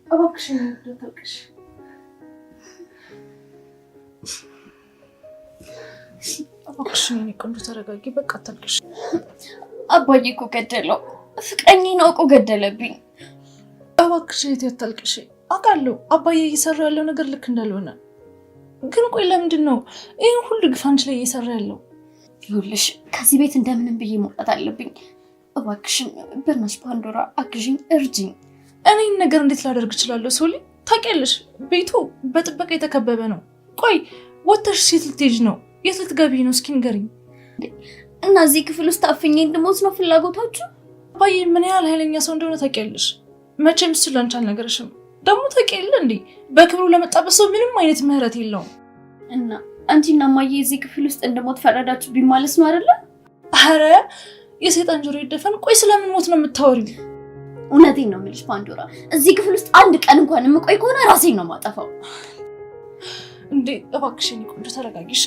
እባክሽ ተውቅሽ እባክሽ እኔ ቆንጆ ተረጋጊ በቃ አታልቅሽ አባዬ እኮ ገደለው ፍቅረኛዬን አውቆ ገደለብኝ እባክሽ እህቴ አታልቅሽ አውቃለሁ አባዬ እየሰራ ያለው ነገር ልክ እንዳልሆነ ግን ቆይ ለምንድን ነው ይሄን ሁሉ ግፍ አንቺ ላይ እየሰራ ያለው ይኸውልሽ ከዚህ ቤት እንደምንም ብዬ መውጣት አለብኝ እባክሽን በእናትሽ ፓንዶራ አግዥኝ እርጅኝ እኔ ይሄን ነገር እንዴት ላደርግ እችላለሁ ሶሊ ታውቂያለሽ ቤቱ በጥበቃ የተከበበ ነው ቆይ ወጥተሽ ሴት ልትሄጂ ነው የት ልትገቢ ነው እስኪ ንገሪኝ እና እዚህ ክፍል ውስጥ አፍኜ እንድሞት ነው ፍላጎታችሁ አባዬ ምን ያህል ኃይለኛ ሰው እንደሆነ ታውቂያለሽ መቼም እሱ ላንቺ አልነገረሽም ደግሞ ታውቂያለሽ እንዴ በክብሩ ለመጣበስ ሰው ምንም አይነት ምህረት የለውም እና አንቺና ማዬ እዚህ ክፍል ውስጥ እንደሞት ፈረዳችሁ ቢማለስ ነው አይደለ አረ የሰይጣን ጆሮ ይደፈን ቆይ ስለምን ሞት ነው የምታወሪው እውነቴን ነው የምልሽ ፓንዶራ እዚህ ክፍል ውስጥ አንድ ቀን እንኳን የምቆይ ከሆነ ራሴን ነው የማጠፋው እንዴ እባክሽ እኔ ቆንጆ ተረጋጊ እሺ